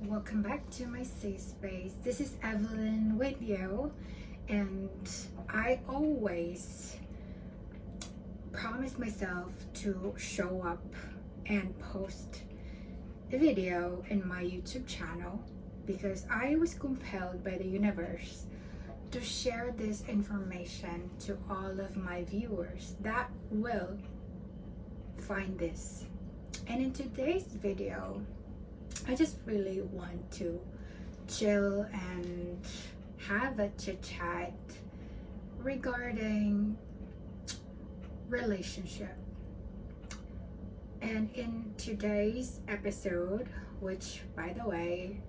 Welcome back to my safe space. This is Evelyn with you, and I always promise myself to show up and post a video in my YouTube channel because I was compelled by the universe to share this information to all of my viewers that will find this. And in today's video, I just really want to chill and have a chit chat regarding relationship. And in today's episode, which by the way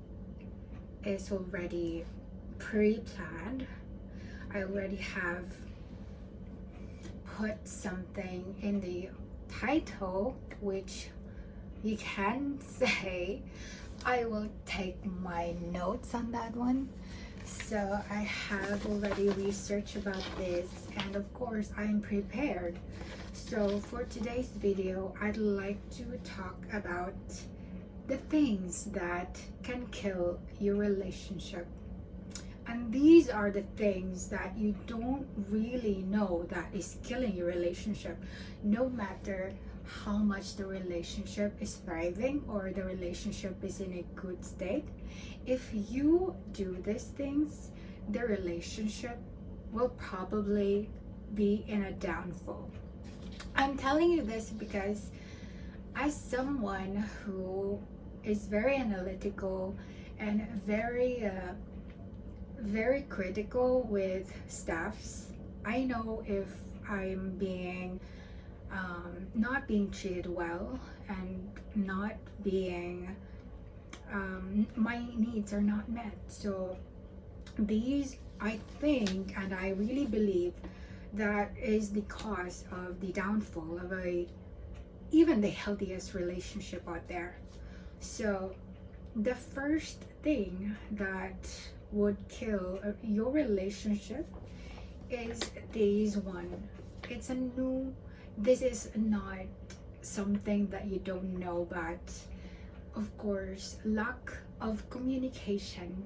is already pre-planned, I already have put something in the title, which you can say I will take my notes on that one. So I have already researched about this, and of course I'm prepared. So for today's video, I'd like to talk about the things that can kill your relationship. And these are the things that you don't really know that is killing your relationship, no matter how much the relationship is thriving or the relationship is in a good state. If you do these things, the relationship will probably be in a downfall. I'm telling you this because as someone who is very analytical and very critical with staffs, I know if I'm being not being treated well and not being my needs are not met. So these, I think, and I really believe that is the cause of the downfall of even the healthiest relationship out there. So the first thing that would kill your relationship is this one. It's a new, this is not something that you don't know, but of course lack of communication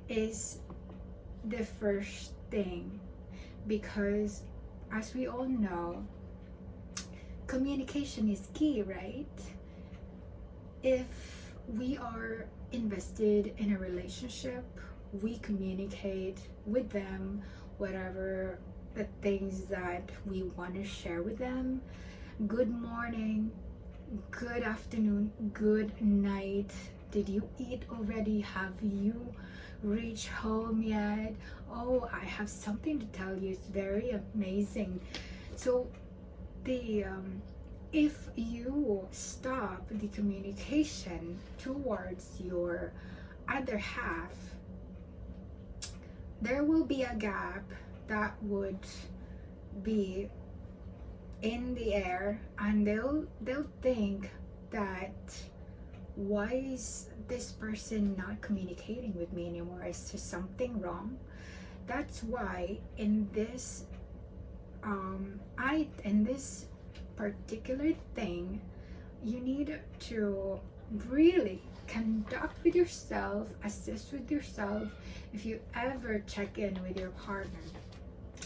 is the first thing, because as we all know, communication is key, right? If we are invested in a relationship, we communicate with them whatever the things that we want to share with them. Good morning, good afternoon, good night. Did you eat already? Have you reached home yet? Oh, I have something to tell you. It's very amazing. So the if you stop the communication towards your other half, there will be a gap that would be in the air, and they'll think that why is this person not communicating with me anymore? Is there something wrong? That's why in this in this particular thing, you need to really conduct with yourself, assist with yourself if you ever check in with your partner.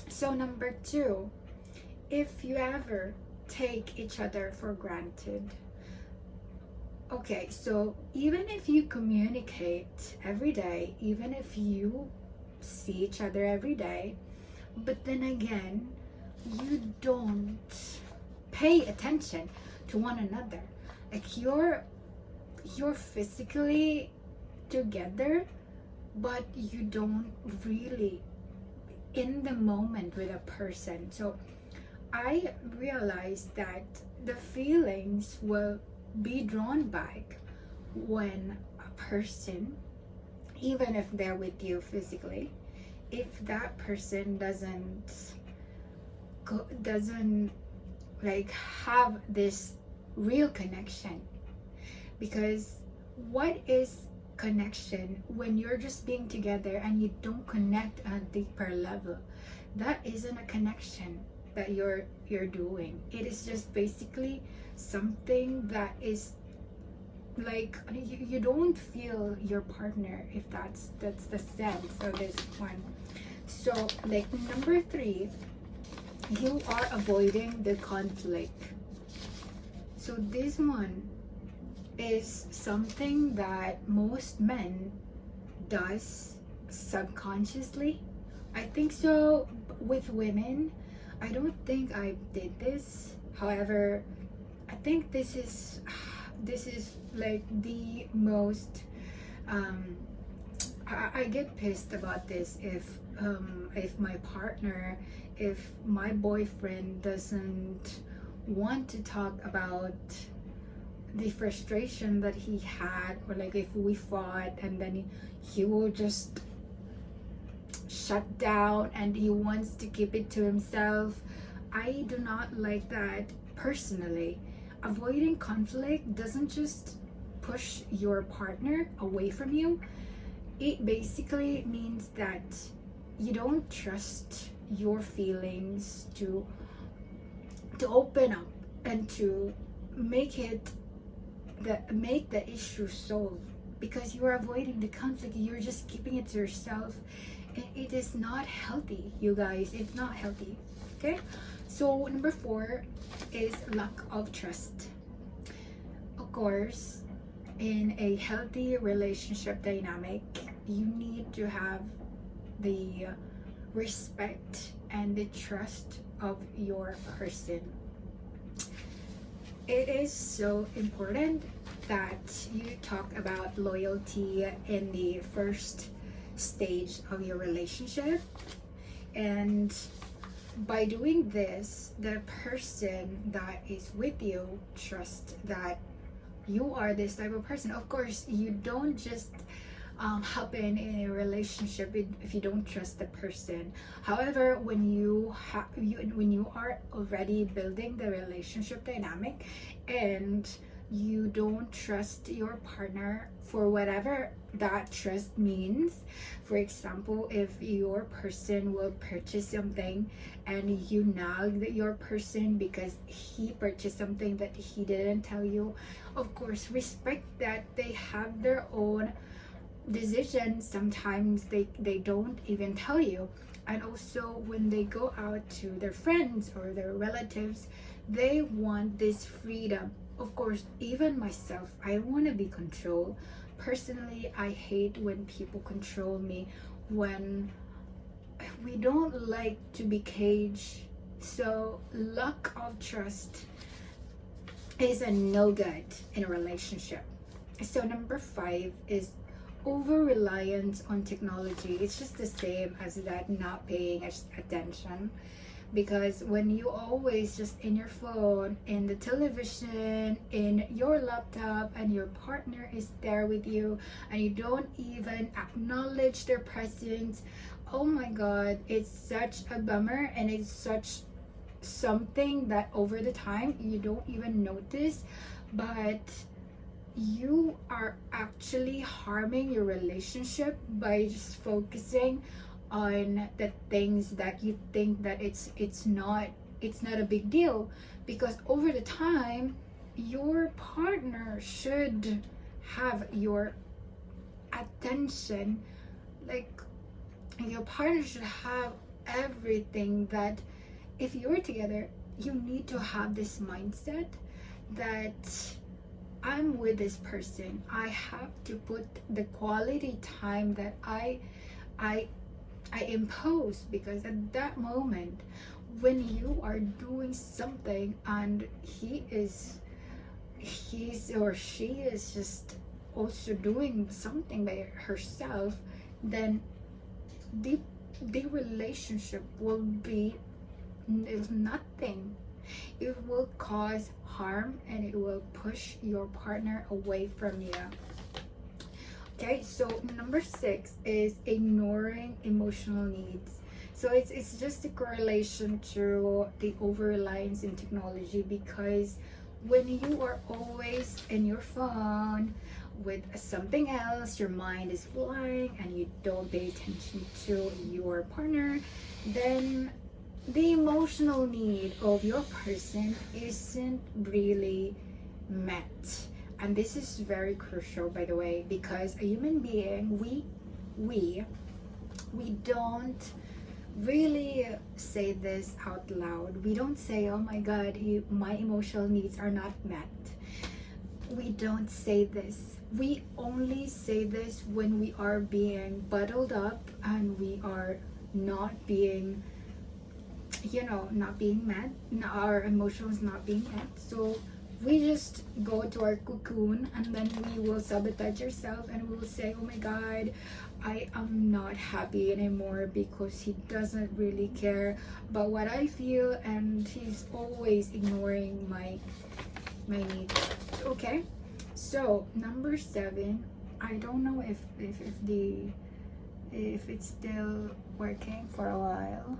So number two, if you ever take each other for granted. Okay, so even if you communicate every day, even if you see each other every day, but then again, you don't pay attention to one another. Like you're physically together, but you don't really in the moment with a person. So I realized that the feelings will be drawn back when a person, even if they're with you physically, if that person doesn't like have this real connection. Because what is connection when you're just being together and you don't connect on a deeper level? That isn't a connection that you're doing. It is just basically something that is like you don't feel your partner, if that's the sense of this one. So like number three, you are avoiding the conflict. So this one is something that most men does subconsciously. I think so. With women, I don't think I did this. However, I think this is like the most I get pissed about this if my partner, if my boyfriend doesn't want to talk about the frustration that he had, or like if we fought and then he will just shut down and he wants to keep it to himself. I do not like that personally. Avoiding conflict doesn't just push your partner away from you. It basically means that you don't trust your feelings to open up and to make the issue solved, because you are avoiding the conflict. You're just keeping it to yourself. It is not healthy, you guys. It's not healthy. Okay, so number four is lack of trust. Of course, in a healthy relationship dynamic, you need to have the respect and the trust of your person. It is so important that you talk about loyalty in the first stage of your relationship, and by doing this, the person that is with you trust that you are this type of person. Of course, you don't just happen in a relationship if you don't trust the person. However, when when you are already building the relationship dynamic and you don't trust your partner for whatever that trust means. For example, if your person will purchase something and you nag your person because he purchased something that he didn't tell you, of course, respect that. They have their own decision. Sometimes they don't even tell you. And also when they go out to their friends or their relatives, they want this freedom. Of course, even myself, I want to be controlled. Personally, I hate when people control me, when we don't like to be caged. So lack of trust is a no good in a relationship. So number five is over reliance on technology. It's just the same as that, not paying attention. Because when you always just in your phone, in the television, in your laptop, and your partner is there with you and you don't even acknowledge their presence, oh my god, it's such a bummer. And it's such something that over the time you don't even notice, but you are actually harming your relationship by just focusing on the things that you think that it's not a big deal. Because over the time, your partner should have your attention. Like, your partner should have everything. That if you're together, you need to have this mindset that I'm with this person. I have to put the quality time that I impose, because at that moment when you are doing something and he's or she is just also doing something by herself, then the relationship will be nothing. It will cause harm and it will push your partner away from you. Okay, so number six is ignoring emotional needs. So it's just a correlation to the over reliance in technology, because when you are always in your phone with something else, your mind is flying and you don't pay attention to your partner, then the emotional need of your person isn't really met. And this is very crucial, by the way, because a human being, we don't really say this out loud. We don't say, oh my god, my emotional needs are not met. We don't say this. We only say this when we are being bottled up and we are not being, not being met, our emotions not being met. So we just go to our cocoon, and then we will sabotage ourselves, and we will say, oh my god, I am not happy anymore because he doesn't really care about what I feel, and he's always ignoring my needs. Okay, so number 7, I don't know if it's still working for a while.